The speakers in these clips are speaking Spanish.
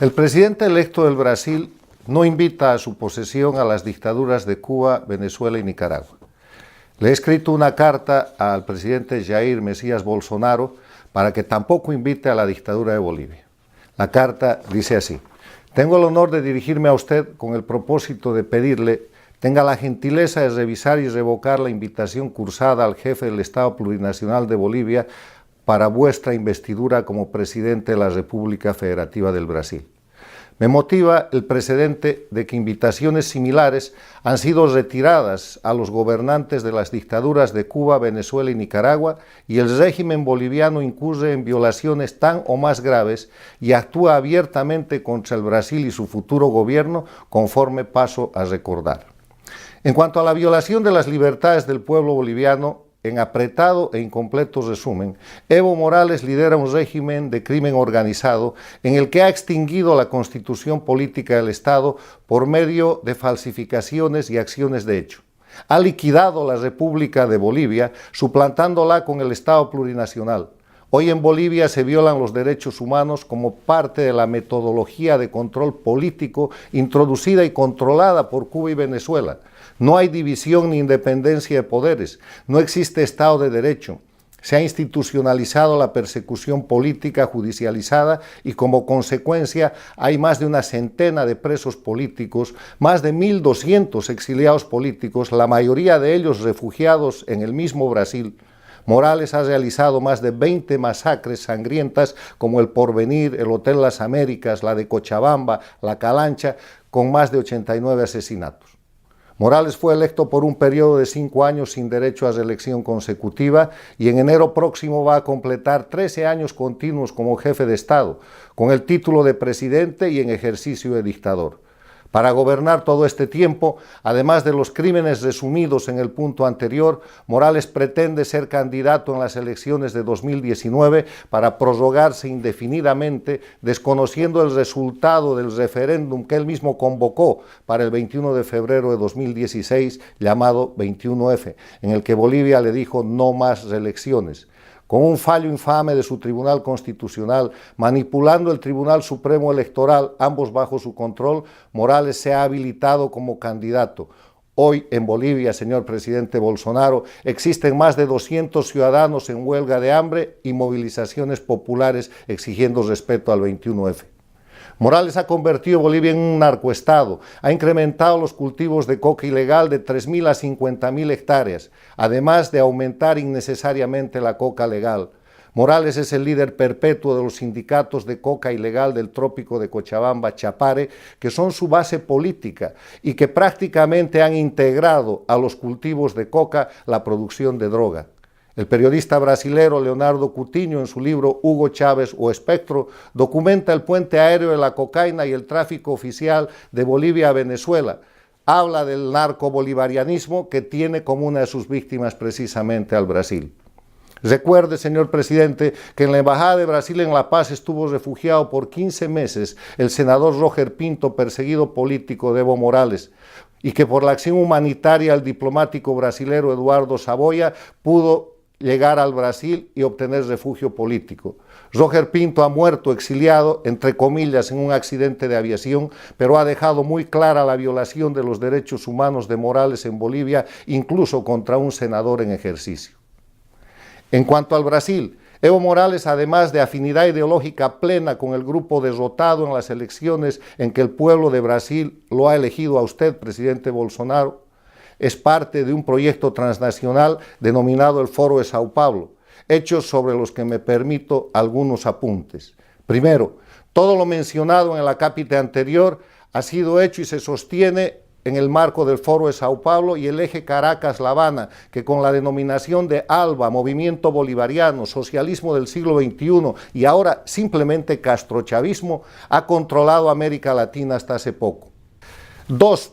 El presidente electo del Brasil no invita a su posesión a las dictaduras de Cuba, Venezuela y Nicaragua. Le he escrito una carta al presidente Jair Mesías Bolsonaro para que tampoco invite a la dictadura de Bolivia. La carta dice así: tengo el honor de dirigirme a usted con el propósito de pedirle tenga la gentileza de revisar y revocar la invitación cursada al jefe del Estado Plurinacional de Bolivia para vuestra investidura como presidente de la República Federativa del Brasil. Me motiva el precedente de que invitaciones similares han sido retiradas a los gobernantes de las dictaduras de Cuba, Venezuela y Nicaragua, y el régimen boliviano incurre en violaciones tan o más graves y actúa abiertamente contra el Brasil y su futuro gobierno, conforme paso a recordar. En cuanto a la violación de las libertades del pueblo boliviano, en apretado e incompleto resumen, Evo Morales lidera un régimen de crimen organizado en el que ha extinguido la constitución política del Estado por medio de falsificaciones y acciones de hecho. Ha liquidado la República de Bolivia, suplantándola con el Estado plurinacional. Hoy en Bolivia se violan los derechos humanos como parte de la metodología de control político introducida y controlada por Cuba y Venezuela. No hay división ni independencia de poderes, no existe Estado de Derecho. Se ha institucionalizado la persecución política judicializada y como consecuencia hay más de una centena de presos políticos, más de 1.200 exiliados políticos, la mayoría de ellos refugiados en el mismo Brasil. Morales ha realizado más de 20 masacres sangrientas como el Porvenir, el Hotel Las Américas, la de Cochabamba, la Calancha, con más de 89 asesinatos. Morales fue electo por un periodo de 5 años sin derecho a reelección consecutiva y en enero próximo va a completar 13 años continuos como jefe de Estado, con el título de presidente y en ejercicio de dictador. Para gobernar todo este tiempo, además de los crímenes resumidos en el punto anterior, Morales pretende ser candidato en las elecciones de 2019 para prorrogarse indefinidamente, desconociendo el resultado del referéndum que él mismo convocó para el 21 de febrero de 2016, llamado 21F, en el que Bolivia le dijo no más reelecciones. Con un fallo infame de su Tribunal Constitucional, manipulando el Tribunal Supremo Electoral, ambos bajo su control, Morales se ha habilitado como candidato. Hoy en Bolivia, señor presidente Bolsonaro, existen más de 200 ciudadanos en huelga de hambre y movilizaciones populares exigiendo respeto al 21F. Morales ha convertido Bolivia en un narcoestado, ha incrementado los cultivos de coca ilegal de 3.000 a 50.000 hectáreas, además de aumentar innecesariamente la coca legal. Morales es el líder perpetuo de los sindicatos de coca ilegal del trópico de Cochabamba, Chapare, que son su base política y que prácticamente han integrado a los cultivos de coca la producción de droga. El periodista brasilero Leonardo Coutinho, en su libro Hugo Chávez o Espectro, documenta el puente aéreo de la cocaína y el tráfico oficial de Bolivia a Venezuela. Habla del narcobolivarianismo que tiene como una de sus víctimas precisamente al Brasil. Recuerde, señor presidente, que en la Embajada de Brasil en La Paz estuvo refugiado por 15 meses el senador Roger Pinto, perseguido político de Evo Morales, y que por la acción humanitaria el diplomático brasilero Eduardo Saboia pudo llegar al Brasil y obtener refugio político. Roger Pinto ha muerto exiliado, entre comillas, en un accidente de aviación, pero ha dejado muy clara la violación de los derechos humanos de Morales en Bolivia, incluso contra un senador en ejercicio. En cuanto al Brasil, Evo Morales, además de afinidad ideológica plena con el grupo derrotado en las elecciones en que el pueblo de Brasil lo ha elegido a usted, presidente Bolsonaro, es parte de un proyecto transnacional denominado el Foro de Sao Paulo, hechos sobre los que me permito algunos apuntes. Primero, todo lo mencionado en el acápite anterior ha sido hecho y se sostiene en el marco del Foro de Sao Paulo y el eje Caracas-La Habana, que con la denominación de ALBA, Movimiento Bolivariano, Socialismo del siglo XXI y ahora simplemente castrochavismo, ha controlado América Latina hasta hace poco. Dos,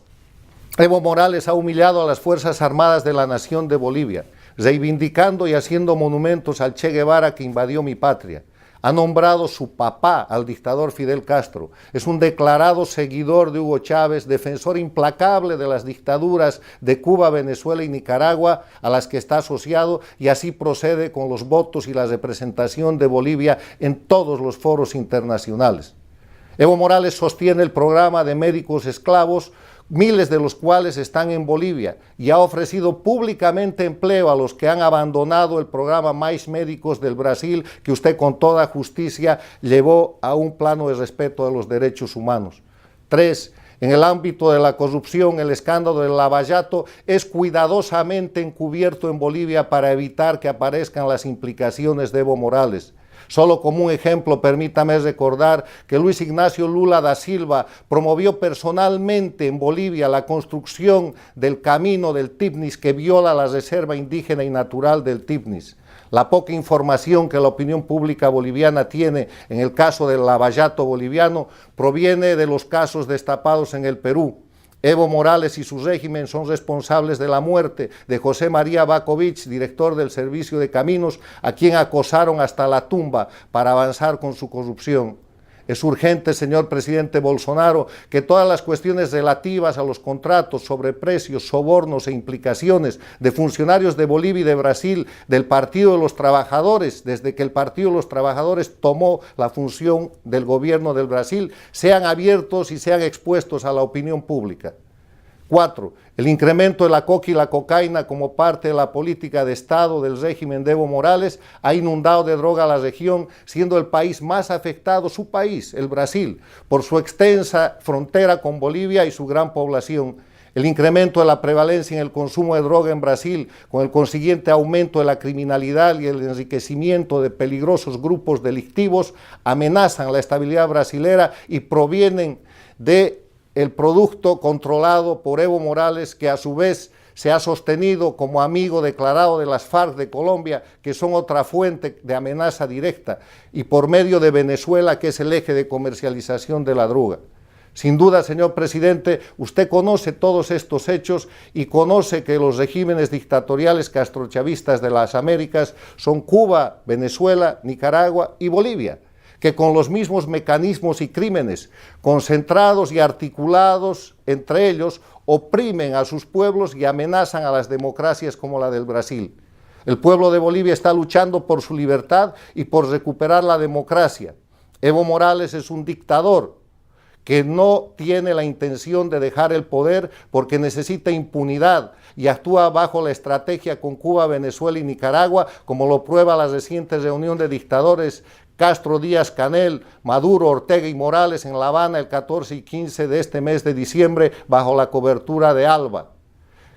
Evo Morales ha humillado a las Fuerzas Armadas de la Nación de Bolivia, reivindicando y haciendo monumentos al Che Guevara que invadió mi patria. Ha nombrado su papá al dictador Fidel Castro. Es un declarado seguidor de Hugo Chávez, defensor implacable de las dictaduras de Cuba, Venezuela y Nicaragua a las que está asociado, y así procede con los votos y la representación de Bolivia en todos los foros internacionales. Evo Morales sostiene el programa de médicos esclavos, miles de los cuales están en Bolivia, y ha ofrecido públicamente empleo a los que han abandonado el programa Mais Médicos del Brasil, que usted con toda justicia llevó a un plano de respeto a los derechos humanos. 3. En el ámbito de la corrupción, el escándalo del Lava Jato es cuidadosamente encubierto en Bolivia para evitar que aparezcan las implicaciones de Evo Morales. Solo como un ejemplo, permítame recordar que Luis Ignacio Lula da Silva promovió personalmente en Bolivia la construcción del camino del Tipnis que viola la reserva indígena y natural del Tipnis. La poca información que la opinión pública boliviana tiene en el caso del Lava Jato boliviano proviene de los casos destapados en el Perú. Evo Morales y su régimen son responsables de la muerte de José María Bakovich, director del Servicio de Caminos, a quien acosaron hasta la tumba para avanzar con su corrupción. Es urgente, señor presidente Bolsonaro, que todas las cuestiones relativas a los contratos, sobreprecios, sobornos e implicaciones de funcionarios de Bolivia y de Brasil del Partido de los Trabajadores, desde que el Partido de los Trabajadores tomó la función del gobierno del Brasil, sean abiertos y sean expuestos a la opinión pública. 4. El incremento de la coca y la cocaína como parte de la política de Estado del régimen de Evo Morales ha inundado de droga a la región, siendo el país más afectado, su país, el Brasil, por su extensa frontera con Bolivia y su gran población. El incremento de la prevalencia en el consumo de droga en Brasil, con el consiguiente aumento de la criminalidad y el enriquecimiento de peligrosos grupos delictivos, amenazan la estabilidad brasilera y provienen de el producto controlado por Evo Morales, que a su vez se ha sostenido como amigo declarado de las FARC de Colombia, que son otra fuente de amenaza directa, y por medio de Venezuela, que es el eje de comercialización de la droga. Sin duda, señor presidente, usted conoce todos estos hechos y conoce que los regímenes dictatoriales castrochavistas de las Américas son Cuba, Venezuela, Nicaragua y Bolivia, que con los mismos mecanismos y crímenes concentrados y articulados entre ellos oprimen a sus pueblos y amenazan a las democracias como la del Brasil. El pueblo de Bolivia está luchando por su libertad y por recuperar la democracia. Evo Morales es un dictador que no tiene la intención de dejar el poder porque necesita impunidad y actúa bajo la estrategia con Cuba, Venezuela y Nicaragua, como lo prueba la reciente reunión de dictadores Castro, Díaz Canel, Maduro, Ortega y Morales en La Habana el 14 y 15 de este mes de diciembre bajo la cobertura de ALBA.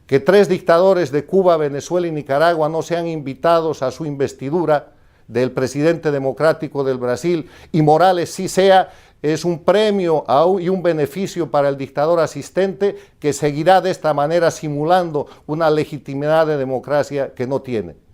Que 3 dictadores de Cuba, Venezuela y Nicaragua no sean invitados a su investidura del presidente democrático del Brasil y Morales sí sea, es un premio y un beneficio para el dictador asistente que seguirá de esta manera simulando una legitimidad de democracia que no tiene.